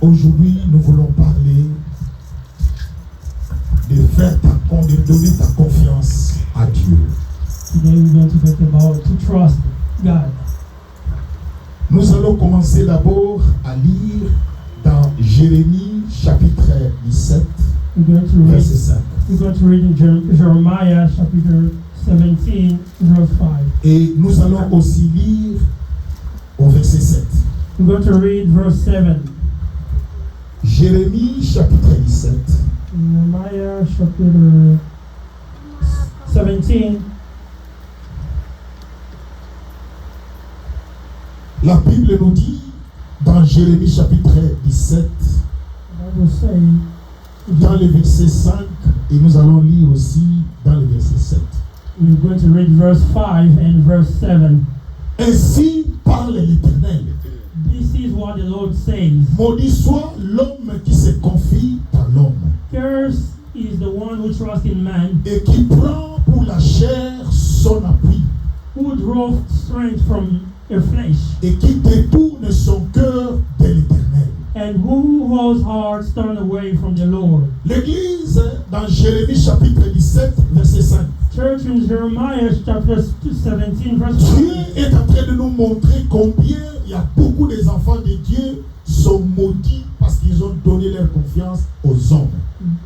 Aujourd'hui, nous voulons parler de donner ta confiance à Dieu. Today we're going to talk about to trust God. Nous allons commencer d'abord à lire dans Jérémie chapitre 17, verset 5. We're going to read in Jeremiah chapter 17, verse 5. Et nous allons aussi lire au verset 7. We're going to read verse 7. Jérémie chapitre 17. Jeremiah chapter 17. La Bible nous dit dans Jérémie chapitre 17, dans le verset 5, et nous allons lire aussi dans le verset 7. We're going to read verse 5 and verse 7. Ainsi parle l'Éternel. This is what the Lord says. Maudit soit l'homme qui se confie par l'homme Cursed is the one who trusts in man, et qui prend pour la chair son appui who draws strength from a flesh, et qui détourne son cœur de l'Éternel. and whose hearts turn away from the Lord. L'Église, dans Jérémie chapitre 17, verset 5, Church in Jeremiah chapter 17, verse Dieu 5. est en train de nous montrer combien il y a beaucoup des enfants de Dieu sont maudits parce qu'ils ont donné leur confiance aux hommes.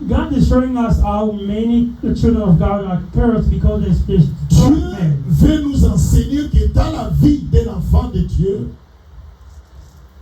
God is showing us how many the children of God are cursed because they Dieu trust men. veut nous enseigner que dans la vie d'un enfant de Dieu,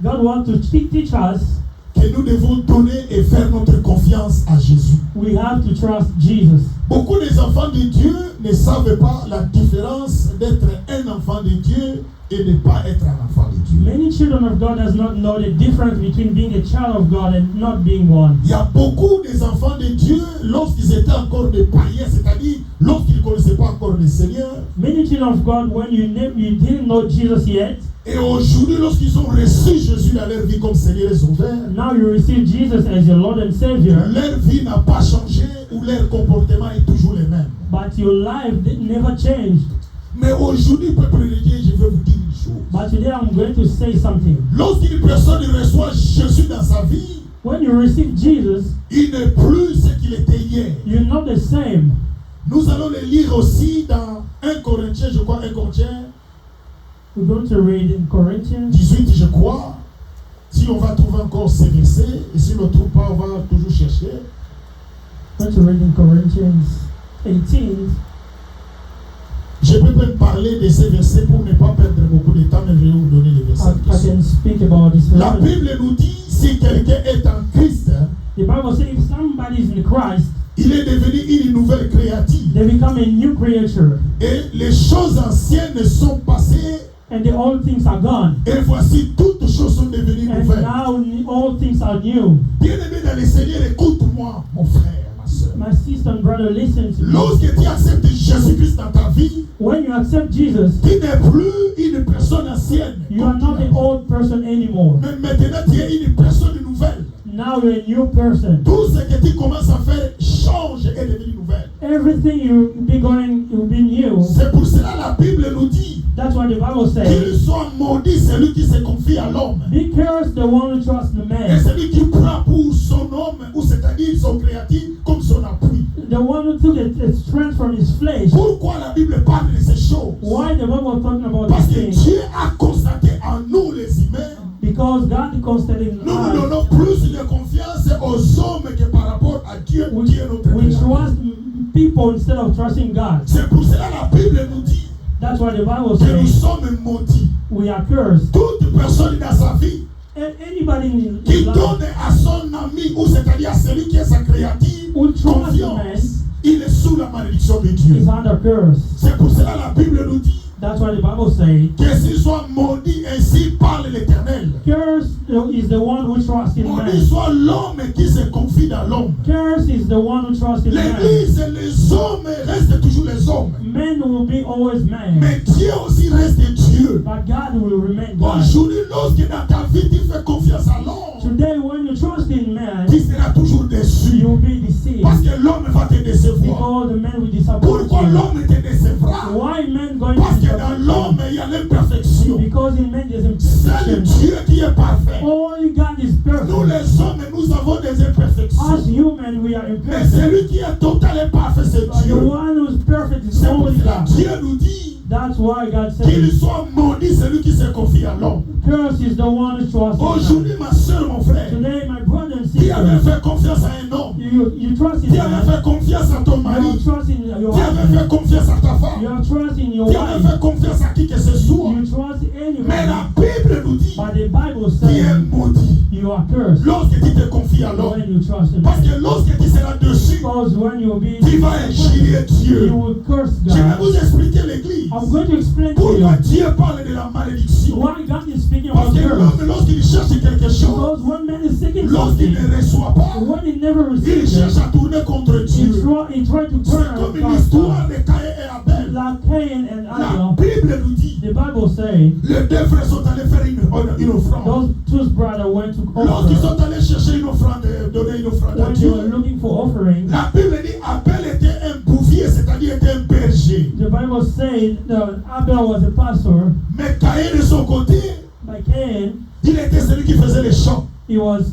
God wants to teach us que nous devons donner et faire notre confiance à Jésus. we have to trust Jesus. Beaucoup des enfants de Dieu ne savent pas la différence d'être un enfant de Dieu et ne pas être un enfant de Dieu. Many children of God does not know the difference between being a child of God and not being one. Il y a beaucoup des enfants de Dieu, lorsqu'ils étaient encore des païens, c'est-à-dire lorsqu'ils ne connaissaient pas encore le Seigneur, Many children of God, when you didn't know Jesus yet, et aujourd'hui, lorsqu'ils ont reçu Jésus dans leur vie comme Seigneur et Sauveur, now you receive Jesus as your Lord and Savior, leur vie n'a pas changé ou leur comportement est toujours le même. but your life never changed. Mais aujourd'hui, peuple de Dieu, je veux vous dire une chose. But today I'm going to say something. Lorsqu'une personne reçoit Jésus dans sa vie, When you receive Jesus, il n'est plus ce qu'il était hier. you're not the same. Nous allons le lire aussi dans 1 Corinthiens, je crois, 1 Corinthiens We're going to read in Corinthians 18, je crois. Si on va trouver encore ces versets, et si on ne trouve pas, on va toujours chercher. We're going to read in Corinthians 18. Je peux même parler de ces versets pour ne pas perdre beaucoup de temps, mais je vais vous donner les versets. I can speak about this La verse. Bible nous dit, si quelqu'un est en Christ, The Bible says if somebody is in Christ, il est devenu une nouvelle créature. they become a new creature, Et les choses anciennes sont passées, and the old things are gone. et voici toutes choses sont devenues And nouvelles. now all things are new. Bien-aimé dans le Seigneur, écoute-moi, mon frère, ma soeur. My sister and brother, listen to me. Lorsque tu acceptes Jésus-Christ dans ta vie, When you accept Jesus, tu n'es plus une personne ancienne. you are not the old person anymore. Mais maintenant, tu es une personne nouvelle. Now you're a new person. Tout ce que tu commences à faire change et devient nouvelle. Everything you'll be new. C'est pour cela la Bible nous dit That's what the Bible qu'il says. soit maudit celui qui se confie à l'homme. Be cursed the one who trusts the Et man. celui qui prend pour son homme, ou c'est-à-dire son créatif, comme son appui. The one who took a strength from his flesh. Pourquoi la Bible parle de ces choses? Why the Bible is talking about Parce these que things? Dieu a constaté en nous les humains, Because God constantly in nous nous us. donnons plus de confiance aux hommes que par rapport à Dieu, qui est notre We créateur. trust people instead of trusting God. C'est pour cela la Bible nous dit That's what the Bible que nous says. sommes maudits. We are cursed. Toute personne dans sa vie Anybody in qui his life donne à son ami, ou c'est-à-dire à celui qui est sa créature, who trusts man confiance, il est sous la malédiction de Dieu. is under curse. C'est pour cela la Bible nous dit That's what the Bible says. que s'il soit maudit, ainsi parle l'Éternel. Cursed is the one who trusts in Maudit man. soit l'homme qui se confie dans l'homme. Cursed is the one who trusts in man. L'Église et les hommes restent toujours les hommes. Men will be always man, Mais Dieu aussi reste Dieu. but God will remain God. Aujourd'hui, lorsque dans ta vie tu fais confiance à l'homme, Today, when you trust in man, tu seras toujours déçu. you will be deceived. Parce que l'homme va te décevoir. Because the man will disappoint Pourquoi you. l'homme te décevra? Why men going Parce to que dans disappoint l'homme, you? il y a l'imperfection. Because in men there's Seul seul imperfection. Dieu qui est parfait. Only God is Nous perfect. les hommes, nous avons des imperfections. As human, we are Mais imperfect. celui qui est total et parfait, c'est But the Dieu. one who is perfect is C'est pour only cela God. que Dieu nous dit That's why God qu'il says, soit maudit celui qui se confie à l'homme. curse is the one who trusts in Aujourd'hui, God. ma soeur, mon frère, Today, my brother and qui avait sister, fait confiance à un homme, you trust in qui avait God. fait confiance à ton You mari, have trust in your qui avait fait husband. confiance à ta You femme, have trust in your qui avait wife. fait confiance à qui que ce soit. You trust Mais anyone. la Bible nous dit But the Bible qu'il est says maudit you are cursed lorsque tu te confies à l'homme. when you trust in Parce God. que lorsque tu seras dessus, Because when you be, tu vas injurier Dieu. you will curse Je vais God. vous expliquer l'église. I'm going to explain to you Pourquoi Dieu parle de la malédiction? why God is speaking Parce about que curse. l'homme, lorsqu'il cherche quelque chose, Because when man is seeking lorsqu'il something, ne reçoit pas, when he never il receives cherche it, à tourner contre Dieu. he tried to C'est turn comme against l'histoire God. de Caïn et Abel. Like Cain and La Abel, Bible nous dit, the Bible says les deux frères sont allés faire une offrande. those two brothers went to Lorsqu'ils offer. sont allés chercher une offrande, donner une offrande à When they were Dieu, looking for offering, la Bible dit Abel était un bouvier, c'est-à-dire était un berger. the Bible says Abel was a pastor. Mais Caïn de son côté, By Cain, il était celui qui faisait les champs. he was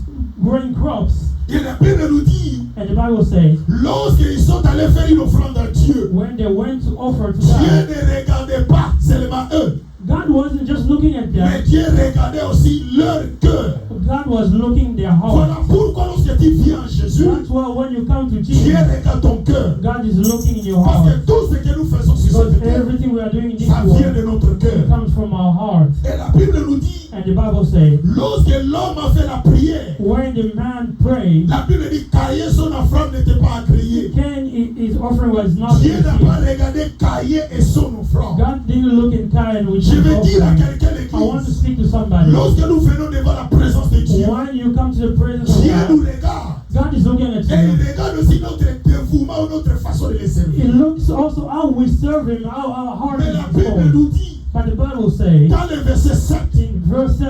growing crops. Et la Bible nous dit, And the Bible says lorsqu'ils sont allés faire une offrande à Dieu, when they went to offer to Dieu God, ne regardait pas seulement eux, God wasn't just looking at mais them, Dieu regardait aussi leur cœur. God was looking their Voilà heart. pourquoi lorsque tu viens à Jésus, That's why when you come to Dieu Jesus, regarde ton cœur. God is looking in your Parce que heart. tout ce que nous faisons sur Because cette terre, everything we are doing in this ça vient world de notre cœur. comes from our heart. Et la Bible nous dit, And the Bible says, lorsque l'homme a fait la prière, when the man prayed, la Bible dit Caïn, son offrande n'était pas agréée. Cain, his offering was not Dieu n'a pas received. regardé Caïn et son offrande. God didn't look at Cain with Je his veux dire à offering. quelqu'un I want to l'église, speak to somebody. lorsque nous venons devant la présence de Dieu, When you come to the presence of Dieu nous God, regarde. God is looking at Et il you. regarde aussi notre dévouement ou notre façon de le It servir. looks also how we serve Him, how our heart Mais la is Bible full. nous dit, But the Bible says dans le verset 7, in verse 7,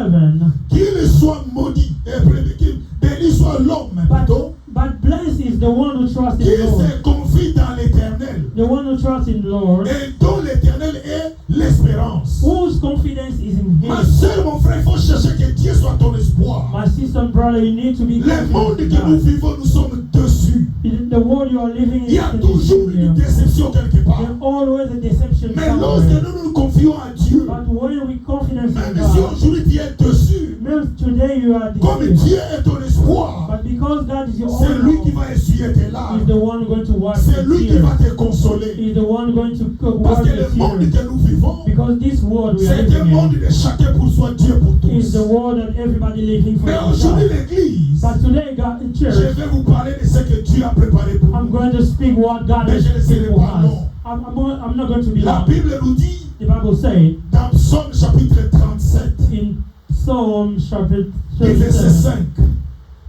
qu'il soit maudit, et qu'il béni soit l'homme, plutôt, but blessed is the one who trusts in qui the Lord. se confie dans l'éternel, The one who trusts in the Lord, et dont l'éternel est l'espérance. whose confidence is in Ma Him. soeur, mon frère, il faut chercher que Dieu soit ton espoir. My sister and brother, you need to be Le monde confident que in nous God. vivons, nous sommes dessus. In the world you are living Il y a in, toujours une déception quelque part. there's always a deception Mais lorsque somewhere. nous nous confions à Dieu, But when we confidence in même si God, aujourd'hui tu es dessus, même today you are comme deceived. Dieu est ton espoir, But because God is your c'est lui qui own, va essuyer tes He's larmes. the one going to wipe C'est the lui qui va tears. te consoler. He's the one going to Parce wipe que the le monde tears. que nous vivons, Because this world we are c'est un living monde in de chacun pour soi, Dieu pour is tous. the world that everybody living for Mais aujourd'hui, themselves. l'église, But today, God, in je church, vais vous parler de ce que Dieu a préparé pour I'm nous. going to speak what God Mais has je ne serai for pas us. long. I'm not going to be La long. Bible nous dit, The Bible says dans Psaume chapitre 37, in Psalm chapter et verset 37, 5,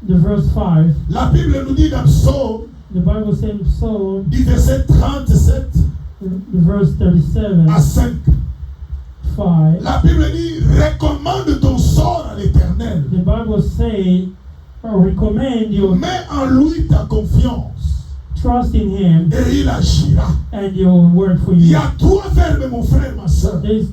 the verse 5, la Bible nous dit dans Psaume, the Bible says in Psalm, du verset 37 the verse 37, à 5, 5, la Bible dit, recommande ton sort à l'Éternel, the Bible says, recommend you mets en lui ta confiance, trust in Him et il agira. and He will work for Il y you. a trois verbes, mon frère, ma soeur. There's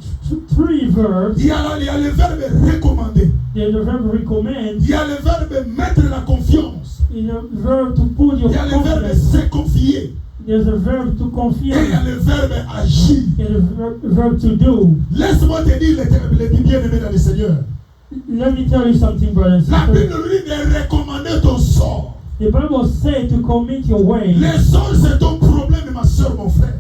three verbs. Il y a le verbe recommander. There's the verb recommend, Il y a le verbe mettre la confiance. in a verb to put your Il y a le verbe confidence. se confier. There's a verb to Et il y a confess. le verbe agir. There's a verb to do. Laisse-moi te dire, les bien-aimés dans le Seigneur. Let me tell you something, brothers and La sisters. Bible nous dit de recommander ton sort. The Bible says to commit your way. Les sorts, c'est ton problème, ma soeur, mon frère.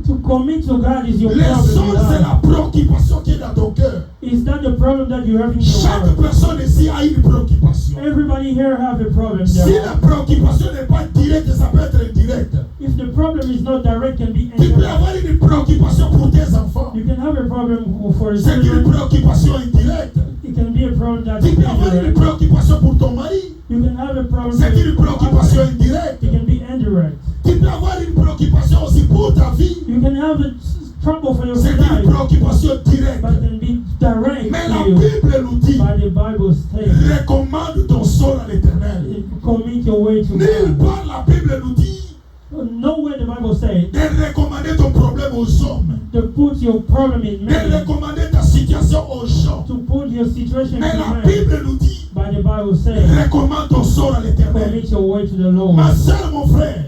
To commit to God is your Les sorts, problem. c'est la préoccupation qui est dans ton cœur. Is that the problem that you have in your Chaque heart? personne ici a une préoccupation. Everybody here have a problem. Si There. la préoccupation n'est pas directe, ça peut être indirect. If the problem is not direct, can be Tu peux indirect. avoir une préoccupation pour tes enfants. You can have a problem for C'est une children. préoccupation indirecte. It can be a problem that's Tu peux avoir une indirect. préoccupation pour ton mari. You can have a problem C'est une for préoccupation others. indirecte. It can be indirect. Tu peux avoir une préoccupation aussi pour ta vie. You can have a trouble for your C'est une life, préoccupation directe. but can be direct Mais to la you. Bible nous dit, By the Bible states, recommande ton sort à l'Éternel. commit your way to Nulle God. part la Bible nous dit Nowhere the Bible says de recommander ton problème aux hommes, to put your problem in de man, recommander ta situation aux gens. to put your situation in Mais la man. Bible nous dit, But the Bible says, recommande ton sort à l'Éternel. commit your way to the Lord. Ma soeur, mon frère,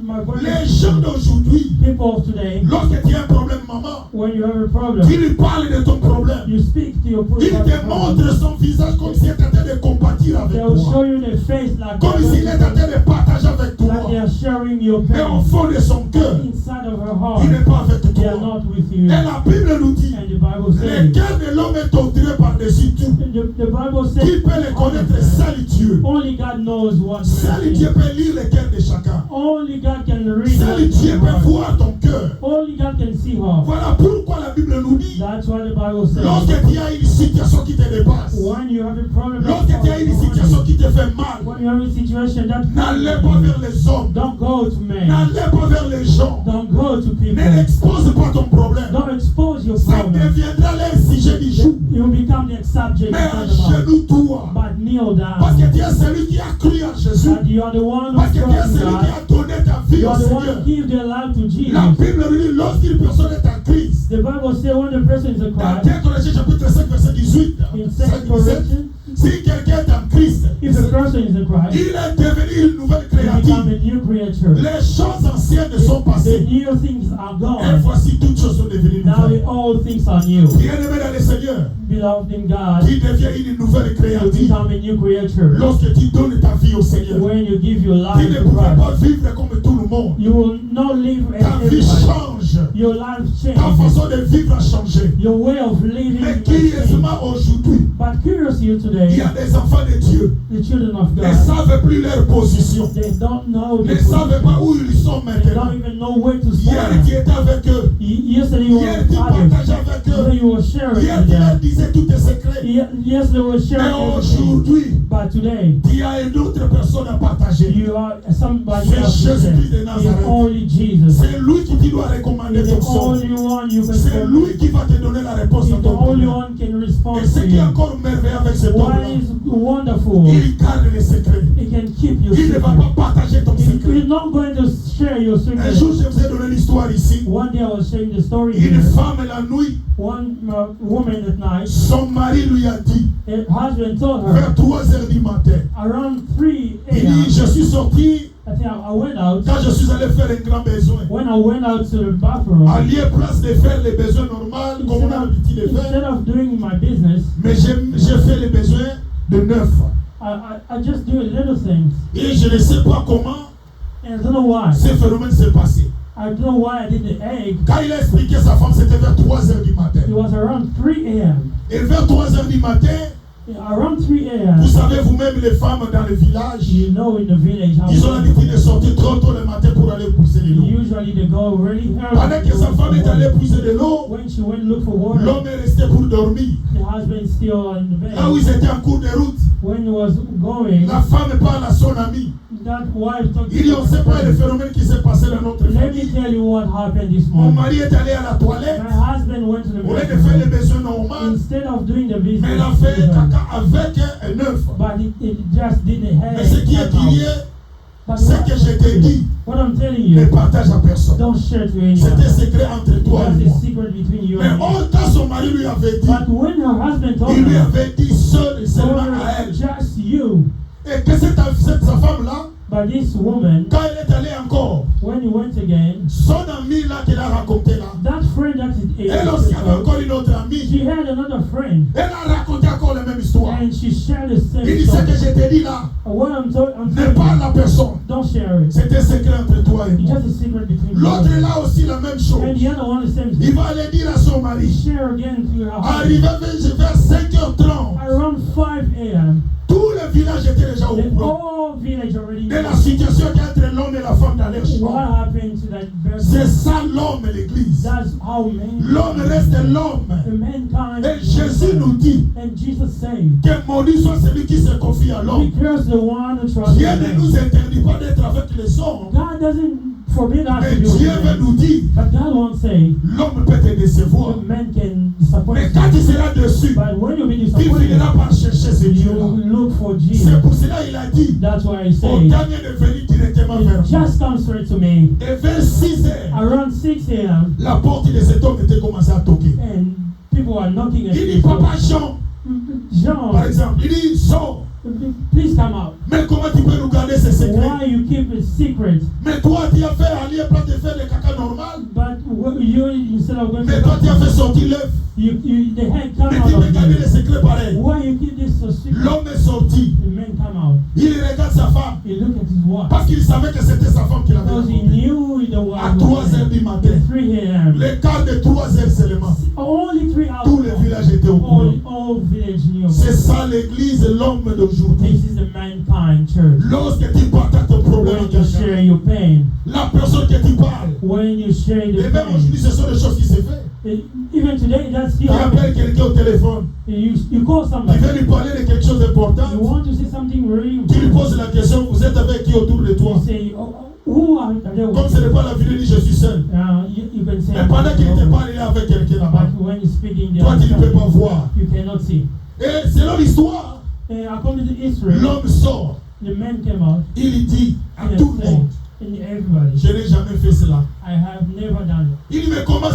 My brother, les gens d'aujourd'hui, people of today, lorsque tu as un problème, maman, when you have a tu problem, lui parles de ton problème. you speak to your Il problem. te montre son visage comme s'il était en train de compatir avec They will show toi. you their face like Comme s'il est en train de partager avec toi. they are sharing your Mais au pain. fond de son cœur, Inside of her il n'est heart, pas avec they are toi. not with you. Et la Bible nous dit, And the Bible le says, cœur de l'homme est torturé par-dessus tout. the Bible says, Qui peut le connaître? Seul Dieu. only God knows what Seul Dieu peut lire le cœur de chacun. Only God can read Seul Dieu peut voir ton cœur. Only God can see her. Voilà pourquoi la Bible nous dit, That's why the Bible says, lorsque tu as une situation qui te dépasse, when you have a problem, lorsque tu as une situation qui te fait mal, when you have a situation that n'allez pas vers les hommes, don't go to men, n'allez pas vers les gens, don't go to people, ne n'expose pas ton problème. don't expose your Ça problem. deviendra leur sujet du jour. You become the subject Mais of the Bible. agenouille-toi, But kneel parce que down. tu es celui qui a cru en Jésus, That you are the one parce who que tu es trusts celui qui God. a donné ta vie You au are the one Seigneur. who give their life to La Jesus. Bible nous dit, lorsqu'une personne est en crise, The Bible says when the person is a dans Christ, 2 Corinthiens chapitre 5 verset 18, in 5, 2 17, Corinthians, si quelqu'un est en Christ, if a person is a Christ, il est devenu une nouvelle you become créature. a new creature. Les choses anciennes sont The passées. new things are Et gone. voici toutes choses sont devenues Now nouvelles. all things are new. Bien-aimé dans le Seigneur, Beloved in God, qui devient une nouvelle you créature become a new creature. lorsque tu donnes ta vie au Seigneur. When you give your Tu life ne to pouvais pas Christ, vivre comme tout le monde. you will not live as Ta vie everybody. change. Your life Ta changes. façon de vivre a changé. Your way of living Mais will change. curieusement aujourd'hui, But curiously il y today, a des enfants de Dieu the children of qui ne God, savent plus leur position. they don't know the Ne savent position. pas où ils sont They don't maintenant. even know where to Hier, stand. tu étais avec eux. Yesterday you were Hier, with tu others. partageais avec Today eux. you were sharing Hier, with tu leur them. disais tous tes secrets. Yesterday you were sharing Mais everything. aujourd'hui, But today, il y a une autre personne à partager. you are somebody C'est else. Jésus-Christ de It's Nazareth. only Jesus. C'est lui qui tu dois recommander He's ton the sort. only one you can C'est lui qui va te donner la réponse à He's the ton only problème. one can respond Et ce to qui est you. encore merveilleux avec cet What homme-là, is wonderful, il garde les secrets. he can keep your Il ne va secret. pas partager ton He's secret. not going to share your Un jour, secret. je vous ai donné l'histoire ici. One day I was sharing the story Une here. femme la nuit, One woman at night, son mari lui a dit, her husband told her vers 3 heures du matin, around 3 il dit, a.m. je suis sorti I think I went out. quand je suis allé faire un grand besoin. When I went out to the bathroom, À lieu place de faire les besoins normaux, comme on a l'habitude de instead faire, of doing my business, mais j'ai fait les besoins de neuf. I just do little things. Et je ne sais pas comment And I don't know why. ce phénomène s'est passé. I don't know why I did the egg. Quand il a expliqué à sa femme, c'était vers 3 heures du matin. It was around 3 a.m. Et vers 3 heures du matin, Around 3 a.m. vous savez vous-même, les femmes dans le village, You know in the village how ils ont l'habitude de sortir trop tôt le matin pour aller pousser de l'eau. usually they go really Pendant early. que sa femme est allée pousser de l'eau, When she went look for water, l'homme est resté pour dormir. the husband still in the Là où bed. ils étaient en cours de route, When he was going, la femme parle à son ami. that wife talked Il dit, on ne sait pas le to phénomène qui s'est passé dans notre Let me famille. tell you what happened this Mon morning. mari est allé à la toilette, My husband went to the au lieu de faire les bathroom. besoins normaux, Instead of doing the mais business, il a fait caca avec un œuf. but it just didn't have Mais ce qui est lié, But ce que je t'ai dit, what I'm telling ne you, partage à personne. don't share to C'est anyone. un secret entre toi That's et a moi. secret between you Mais and me. autant son mari lui avait dit, But when her husband told il lui her, avait dit seul et seulement told à her elle. just you, Et que sa femme-là, but this woman, quand elle est allée encore, when you went again, son ami là qu'elle a raconté là, that friend that is elle aussi avait encore une autre amie. she had another friend, Elle a raconté encore la même histoire. and she shared the same Il dit ce que story. je t'ai dit là, What I'm ne telling parle you, à personne. don't share it. C'est un secret entre toi et It's moi. just a secret between you L'autre and me. là aussi la même chose. And the other one is the same Il thing. va aller dire à son mari, Share again to your arrivé husband. vers 5h30, Around 5 a.m., tout le village était déjà au the courant whole village already de la knew situation qu'il y a entre l'homme et la femme dans leur what choix. happened to that C'est person. ça l'homme et l'église. That's how man, L'homme reste the l'homme. mankind. Et Jésus nous dit And Jesus said, que maudit soit celui qui se confie à l'homme. because the one who trusts Dieu in ne man. nous interdit pas d'être avec les hommes. God doesn't forbid us Mais to be Dieu with veut men. nous dire, But God won't say l'homme peut te décevoir. the man can disappoint Mais quand you. tu seras dessus, But when you be tu disappointed, finiras par chercher ce you Dieu-là. look for C'est Jesus. pour cela qu'il a dit, That's why I say, autant mieux de venir directement vers just come straight to me. Et vers 6 heures, Around 6 a.m., la porte de cet homme était commencée à toquer. and people are knocking at Il dit, his door. Papa Jean, Jean, par exemple, il dit, sors. please come out. Mais comment tu peux nous garder ces secrets? Why you keep it secret? Mais toi, tu as fait aller plan de faire le caca normal. But you, instead of going Mais to toi, tu as fait sortir l'œuf. the head come Mais out tu peux of garder you. les secrets pareils. Why you keep this so secret? L'homme est sorti. The man come out. Il regarde sa femme. He look at his watch. Parce qu'il savait que c'était sa femme qui l'avait Because he rencontré. knew the À wife 3 was heures du matin. at 3 a.m. Les quarts de 3 heures seulement. Only 3 hours. Tout le village était au courant. All village knew. C'est ça l'église, l'homme d'aujourd'hui. This is the mankind church. Lorsque tu partages ton problème When avec you share quelqu'un, your pain, la personne que tu parles, when you share et the même aujourd'hui, pain, ce sont des choses qui se font. even today that's still Tu appelles happening. quelqu'un au téléphone, You call tu somebody. veux lui parler de quelque chose d'important, You want to say something really tu lui important. poses la question, vous êtes avec qui autour de toi? You say, who are they? Comme ce n'est pas la vidéo, dit je suis seul. You can say, Mais pendant qu'il te parle, il est avec quelqu'un là-bas. but when you're speaking, Toi, tu ne peux pas voir. you cannot see. Et selon l'histoire, According to Israel, l'homme sort, the man came out il dit à and tout le monde, and everybody, je n'ai jamais fait cela. I have never done it. Il dit, mais comment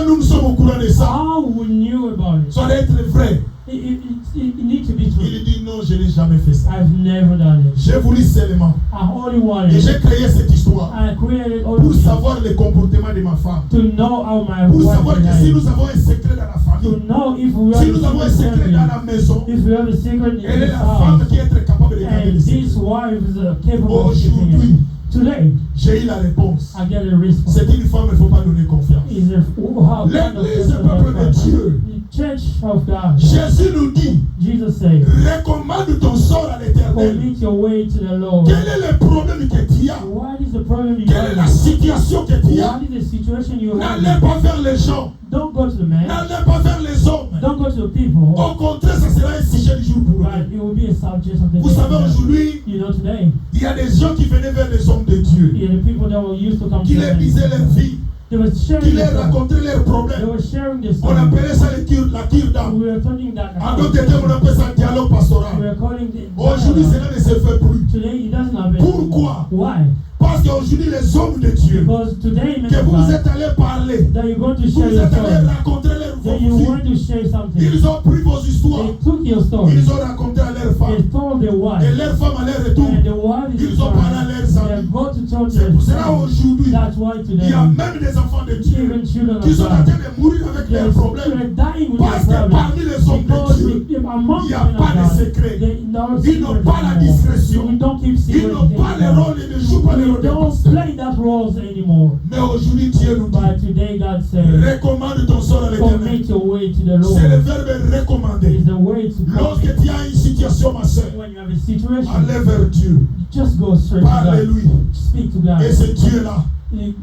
nous sommes au courant de ça? How we knew about it? Ça doit être vrai. It needs to be true. Il dit, non, je n'ai jamais fait ça. I've never done it. J'ai voulu seulement. I only Et wanted j'ai créé cette histoire I created all pour this savoir le comportement de ma femme. to know how my Pour wife savoir que si behaves. nous avons un secret dans la To famille, know if we si have nous avons un a secret secret dans family, la maison, if we have a secret in elle est this la femme house, qui est capable de garder and les secrets. this wife is capable of keeping Aujourd'hui, it. Today, j'ai eu la réponse. I get a response. C'est une femme, il ne faut pas donner confiance. Is a how kind of L'église, le person peuple de of God. Dieu, The church of God. Jésus nous dit, Jesus said, recommande ton sort à l'éternel. commit your way to the Lord. Quel est le problème que tu as? What is the problem you Quelle est la have? situation que tu as? What is the situation you N'allez have? pas vers les gens. Don't go to the man. N'allez pas vers les hommes. Don't go to the people. Au contraire, ça sera un sujet du jour pour But eux. it will be a subject of the Vous day. savez, aujourd'hui, You know, today, il y a des gens qui venaient vers les hommes de Dieu, the people that were used to come qui to leur them, disaient leur vie, they were sharing qui the leur story. racontaient leurs They problèmes. were sharing the On story. appelait ça la cure d'âme. We were talking that. En d'autres termes, on appelle ça le dialogue We pastoral. were calling the. Aujourd'hui, cela ne se fait plus. Today it doesn't happen. Pourquoi? Why? Parce qu'aujourd'hui, les hommes de Dieu, Because today, que vous man, êtes allés parler, that you're going to vous share your êtes allés story, raconter leur that you vie, want to share something. ils ont pris vos histoires, They took your story. ils ont raconté à leur They femme, told their et wife. leur femme à leur retour. And the wife is Ils ont parlé à leurs They amis. have got to tell C'est their pour cela family. aujourd'hui, That's why il today, y a même des enfants de Dieu even children qui of sont en God, train de mourir avec they're leurs problèmes. dying with Parce their que problems. parmi les hommes de Because Dieu, among il n'y a men of pas de God, secret. no Ils n'ont secret pas la anymore. discrétion. We don't keep Ils secret n'ont pas le anymore. rôle, ils ne jouent pas le We rôle de don't pasteur. play that roles anymore. Mais aujourd'hui, Dieu nous dit, But today God says, recommande ton sort à l'éternel. commit your way to the C'est le Lord. verbe recommander. Is the way to Lorsque commit. tu as une situation, ma soeur, When you have a situation, allez vers Dieu. just go straight to God. Parle-lui. Speak to God. Et ce Dieu-là,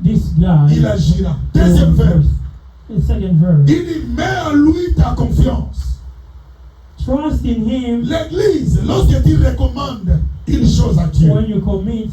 This guy. il agira. Deuxième verbe. The second verse. Il dit, mets en lui ta confiance. Trust in Him. L'église, lorsque tu recommandes une chose à Dieu, When you commit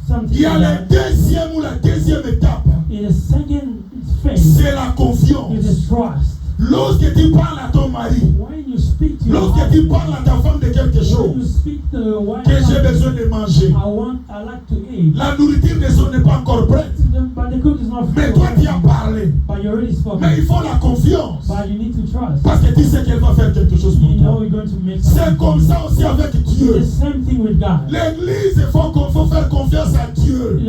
something il y a to la God, deuxième ou la deuxième étape. in the second phase C'est la is confiance. the trust. Lorsque tu parles à ton mari, When you speak to your lorsque tu husband, parles à ta femme de quelque when you chose speak to your wife, que j'ai besoin de manger, I like to eat. la nourriture de son n'est pas encore prête. But the cook is not Mais toi, tu as parlé. But you already spoken. Mais il faut la confiance. But you need to trust. Parce que tu sais qu'elle va faire quelque chose You pour know toi. you're going to make C'est something. comme ça aussi avec Dieu. The same thing with God. L'église, il faut faire confiance à Dieu.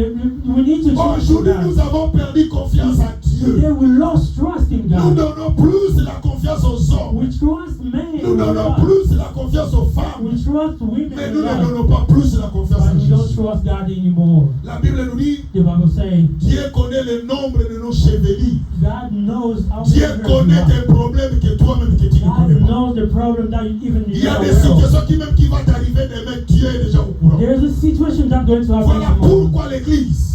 We need to trust in Aujourd'hui, nous God. avons perdu confiance à Dieu. Today we lost trust in Nous God. donnons plus la confiance aux hommes. We trust men. Nous in donnons God. plus la confiance aux femmes. We trust women. Mais in nous ne God. donnons pas plus la confiance à But we don't Jésus. trust God anymore. La Bible nous dit, The Bible says Dieu connaît le nombre de nos chevelures. God knows how Dieu many connaît hairs you tes problèmes que toi-même que tu ne have. connais God pas. knows the problem that you even Il y a know des well. situations qui va t'arriver demain, Dieu est déjà au courant. There's a situation that's going to happen Voilà tomorrow. pourquoi l'église,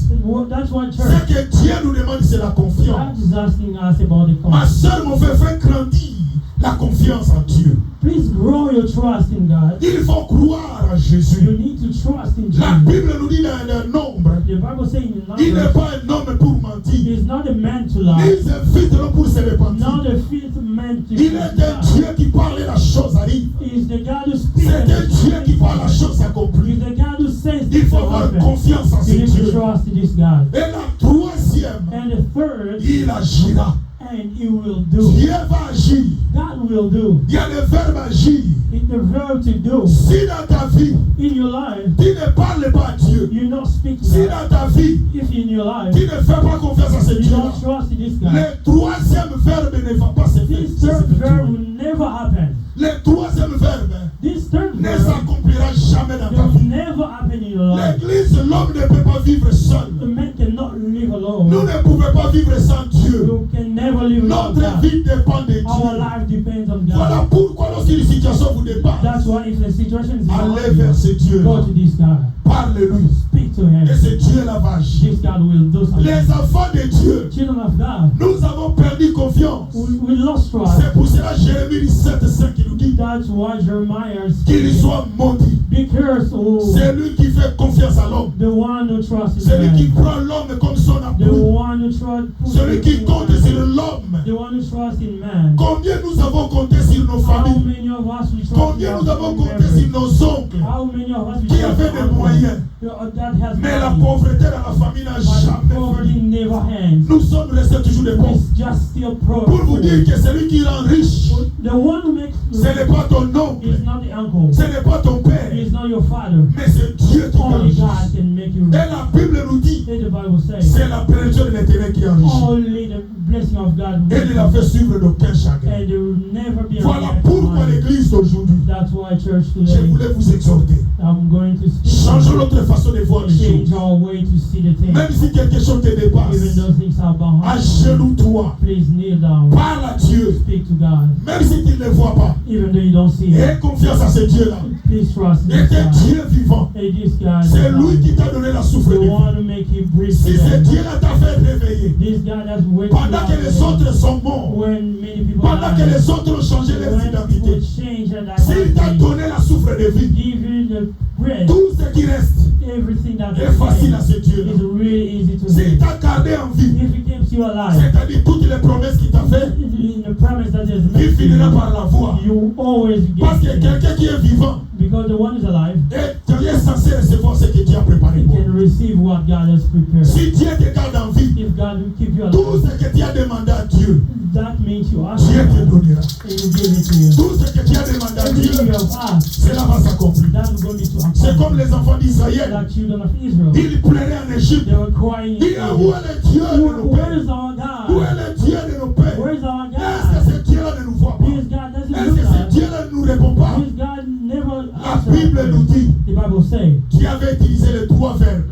That's why ce church. que Dieu nous demande, c'est la God confiance. is asking us about the Ma confidence. soeur, mon frère, fais grandir la confiance en Dieu. Please grow your trust in God. Il faut croire en You Jésus. need to trust in La Jesus. Bible nous dit le nombre. The Bible says in Il n'est Numbers, pas un homme pour mentir. He is not a man to Il lie, est un fils de l'homme pour se repentir. not a fifth man to Il est un lie. Dieu qui parle et la chose arrive. He is the God who speaks. C'est un Dieu qui parle, la chose He s'accomplit. is the God who says Il faut avoir happen. confiance en ce You need to Dieu. trust this God. Et la troisième, And the third, il agira. and He will do. Dieu va agir. God will do. Il y a le verbe agir. It's the verb to do. Si dans ta vie, In your life, tu ne parles pas à Dieu, you don't speak to si God. dans ta vie, If in your life, tu ne fais pas confiance à ce you Dieu-là, don't trust this God, le troisième verbe ne va pas se faire. this third verb will never happen. Le troisième verbe This third ne verb s'accomplira jamais dans ta will vie. never happen in your life. L'église, l'homme ne peut pas vivre The seul. man cannot live alone. Nous ne pouvons pas vivre sans Dieu. You can never live without Notre God. vie dépend de Our Dieu. life depends on Voilà God. pourquoi lorsqu'une situation vous dépasse, That's why if the situation is allez hard, vers ce Dieu. go to this God. Parle-lui. Speak to Him. Et ce Dieu-là va agir. This God will do something. Les enfants de Dieu, Children of God, nous avons perdu confiance. we lost trust. C'est pour cela Jérémie 17:5 qui nous dit That's why Jeremiah qu'il said, soit maudit. be cursed, oh, C'est lui qui fait confiance à l'homme. the one who trusts in Celui qui man. prend l'homme comme son The appui. one who trusts Celui qui compte sur l'homme. The one who trusts in man. Combien nous avons compté sur nos How familles? many of us we trust Combien in nous our avons family compté sur members? nos oncles How many of us we qui trust avaient in des our moyens? that has Mais la money, pauvreté dans la famille n'a but jamais poverty fini. never ends. Nous sommes restés toujours des pauvres. It's just still Pour vous dire que celui qui rend riche, The one who makes ce n'est pas ton oncle, is not the uncle. ce n'est pas ton père, It's not your father. mais c'est Dieu qui Only t'enrichit. God can make you Et rich. la Bible nous dit, And the Bible says, c'est la bénédiction de l'Éternel qui enrichit. only the blessing of God will Et ne la fait suivre d'aucun chagrin. and there will never be a Voilà lack of pourquoi money. l'église d'aujourd'hui, That's why church je today, voulais vous exhorter. I'm going to speak. Changeons notre façon de voir les Change choses. our way to see the things. Même si quelque chose te Even dépasse, though things are behind you, agenouille-toi. please kneel down. Parle à Dieu. Speak to God. Même si tu ne le vois pas. Even though you don't see Aie it, confiance à ce Dieu-là. please trust Et this que God. Dieu vivant. Hey, this God is C'est lui God. qui t'a donné la souffle de The vie. one who make you breathe Si ce today. Dieu-là t'a fait réveiller, This God has waited pendant que les autres sont morts, when many people pendant que die, les autres ont changé leur when people identité, change their s'il t'a identity, donné la souffle de vie, give you the bread, tout ce qui reste everything that est facile à ce is Dieu-là. really easy to S'il do. t'a gardé en vie, If he keeps you alive, c'est-à-dire toutes les promesses qu'il t'a fait, in the promise that is il made to finira you, par la voir. you always Parce que get it. quelqu'un qui est vivant Because the one is alive, est censé recevoir ce que Dieu a préparé he pour can lui. receive what God has prepared. Si Dieu te garde en vie, If God will keep you tout alive, ce que tu as demandé à Dieu, that means you ask Dieu te God, donnera. and he will give it to you. Tout ce que tu as demandé à Everything you Dieu, have asked, cela va s'accomplir. that's going to be to C'est comme accomplish. les enfants d'Israël. Like children of Israel, Ils pleuraient en Égypte. they were crying. Dis où est le Dieu de nos Where pères? is our Où God? est le Dieu de nos pères? Where is our Est-ce que God? ce Dieu-là ne nous voit pas? This God doesn't Est-ce do que ce that. Dieu-là ne nous répond pas? This God never La answers. Bible nous dit, The Bible says Dieu avait utilisé les trois verbes.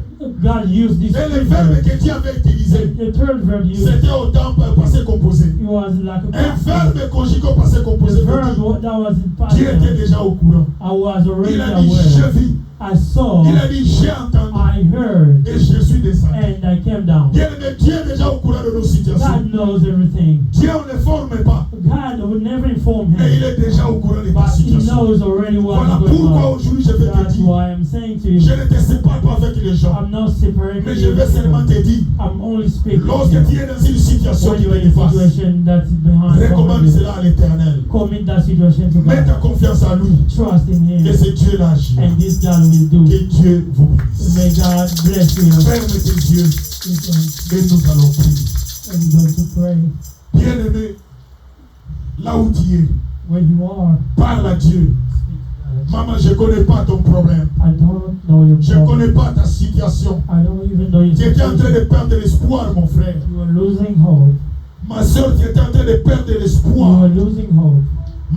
God used this Et le third verbe verb. que Dieu avait utilisé, The third verb used, c'était au temps passé composé. it was like a Un past verbe conjugué au passé tense. composé The veut verb dire, that was in past Dieu était tense. déjà au courant. I was already Il a dit, aware. j'ai vu. I saw, Il a dit, j'ai entendu. I heard, Et je suis descendu. and I came down. Dieu est déjà au courant de nos situations. God knows everything. Dieu on ne forme pas, God would never inform mais il him, est déjà au courant de ta but he situation. knows already Voilà what's going pourquoi on. aujourd'hui je vais te That's dire, why I'm saying to je you, ne te sépare pas avec les gens, I'm not separating mais je you. vais seulement te dire, I'm only speaking to lorsque you. tu es dans une situation When qui you're te in a dépasse, situation that's behind recommande you, cela à l'Éternel. commit that situation to Mets ta God. confiance en lui. Trust in Et Him, c'est Dieu là agir. and this God will do. Que Dieu vous bénisse. May God bless you. Ferme tes yeux et nous allons prier. I'm going to pray. Bien-aimé, là où tu es, Where you are, parle à Dieu. speak to God. Maman, je ne connais pas ton problème. I don't know your Je ne problem. connais pas ta situation. I don't even know your Tu étais en train de situation. perdre l'espoir, mon frère. You are losing hope. Ma soeur, tu étais en train de perdre You l'espoir. are losing hope.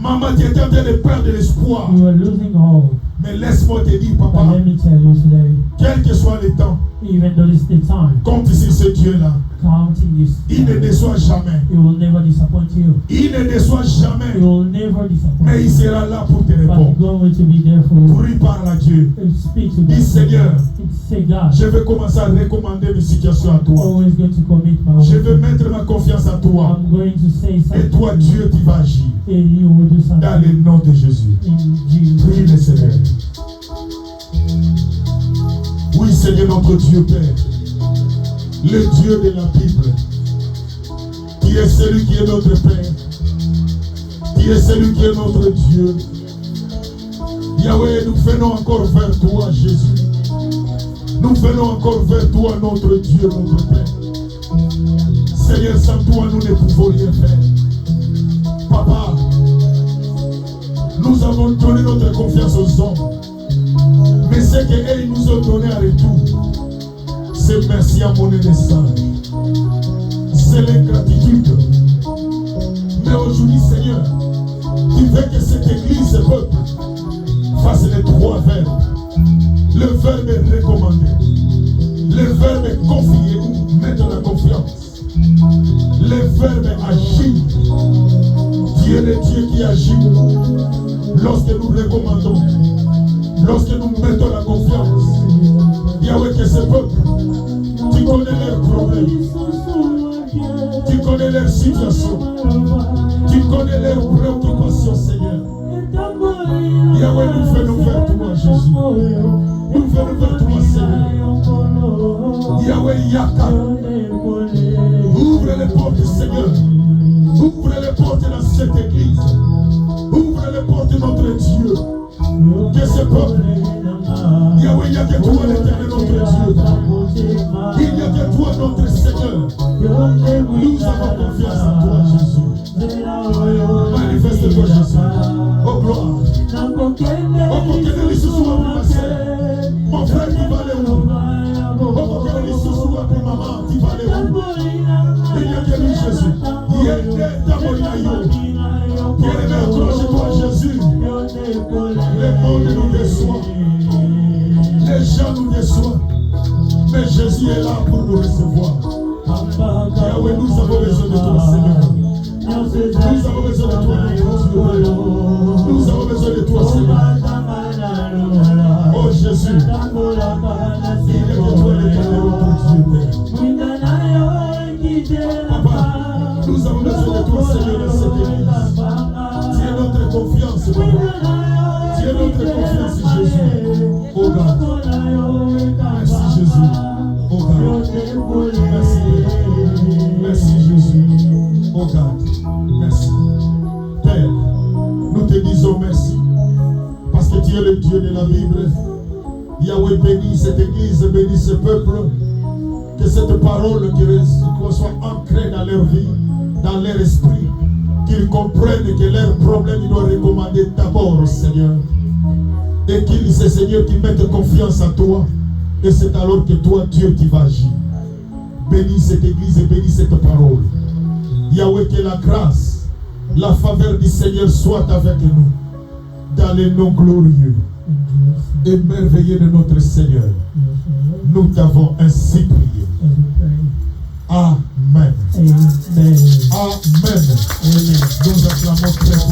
Maman, tu étais en train de perdre l'espoir. You are losing hope. Mais laisse-moi te dire, But papa, let me tell you today, quel que soit le temps, even though it's the time, compte sur ce Dieu-là. counting this, Il ne déçoit jamais. He will never disappoint you. Il ne déçoit He jamais. will never disappoint Mais il you. sera là pour te But répondre. He's going to be there for you. Prie, parle à Dieu. And speak to Dis, God. Seigneur, Say, God, je vais commencer à recommander mes situations à I'm toi. always going to commit my Je way. veux mettre ma confiance à toi. I'm going to say Et something. toi, Dieu, tu vas agir. And you will do Dans le something. nom de Jésus. In Jesus' Prie le Seigneur. name. Oui, Seigneur notre Dieu Père, le Dieu de la Bible, qui est celui qui est notre Père, qui est celui qui est notre Dieu. Yahweh, nous venons encore vers toi, Jésus. venons encore vers toi, notre Dieu, notre Père. Seigneur, sans toi, nous ne pouvons rien faire. Papa, nous avons donné notre confiance aux hommes. Mais ce qu'ils nous ont donné en retour, c'est merci à mon naissance. C'est l'ingratitude. Mais aujourd'hui, Seigneur, tu veux que cette église, ce peuple, fasse les trois verbes. Le verbe est recommandé. Le verbe est confié ou mettre la confiance. Le verbe est agir. Dieu est le Dieu qui agit lorsque nous recommandons, lorsque nous mettons la confiance. Yahweh, que ce peuple, tu connais leurs problèmes, tu connais leur situation, tu connais leurs préoccupations, Seigneur. Yahweh, nous venons vers toi, Jésus. Nous venons vers toi, Seigneur. Yahweh, Yaka. Ouvre les portes, Seigneur. Ouvre les portes dans cette église. Ouvre les portes de notre Dieu. Que ce peuple, Yahweh, il n'y a que toi, l'éternel, notre Dieu. Il n'y a que toi, notre Seigneur. Nous avons confiance en toi, Jésus. Manifeste-toi, Jésus. Oh gloire. Oh, que les sous soient pour ma sœur. Mon frère qui va aller où? Oh, que les sous soient pour maman qui va aller où? Il n'y a que lui, Jésus. Il y a des tamoyayo. Bien-aimé, accroche-toi, Jésus. Le monde nous déçoit. Les gens nous déçoivent. Mais Jésus est là pour nous recevoir. Yahweh, nous avons besoin de toi, Seigneur. Nous avons besoin de toi, notre Dieu. Nous avons besoin de toi, Seigneur. Oh Jésus, il n'y a que toi, l'éternel, notre Dieu, Père. Papa, nous avons besoin de toi, Seigneur, dans cette église. Tu es notre confiance, Papa. Tu es notre confiance, Jésus. Oh God. Merci, Jésus. Oh God. Merci. Merci, Jésus. Oh God. Merci. Père, nous te disons merci. Parce que tu es le Dieu de la Bible. Yahweh, bénis cette église, bénis ce peuple. Que cette parole soit ancrée dans leur vie, dans leur esprit. Qu'ils comprennent que leurs problèmes, ils doivent recommander d'abord au Seigneur. Et qu'ils, c'est Seigneur, qui mettent confiance en toi. Et c'est alors que toi, Dieu, qui vas agir. Bénis cette église et bénis cette parole. Yahweh, que la grâce, la faveur du Seigneur soit avec nous. Dans les noms glorieux et merveilleux de notre Seigneur. Nous t'avons ainsi prié. Amen. Amen. Amen. Nous acclamons très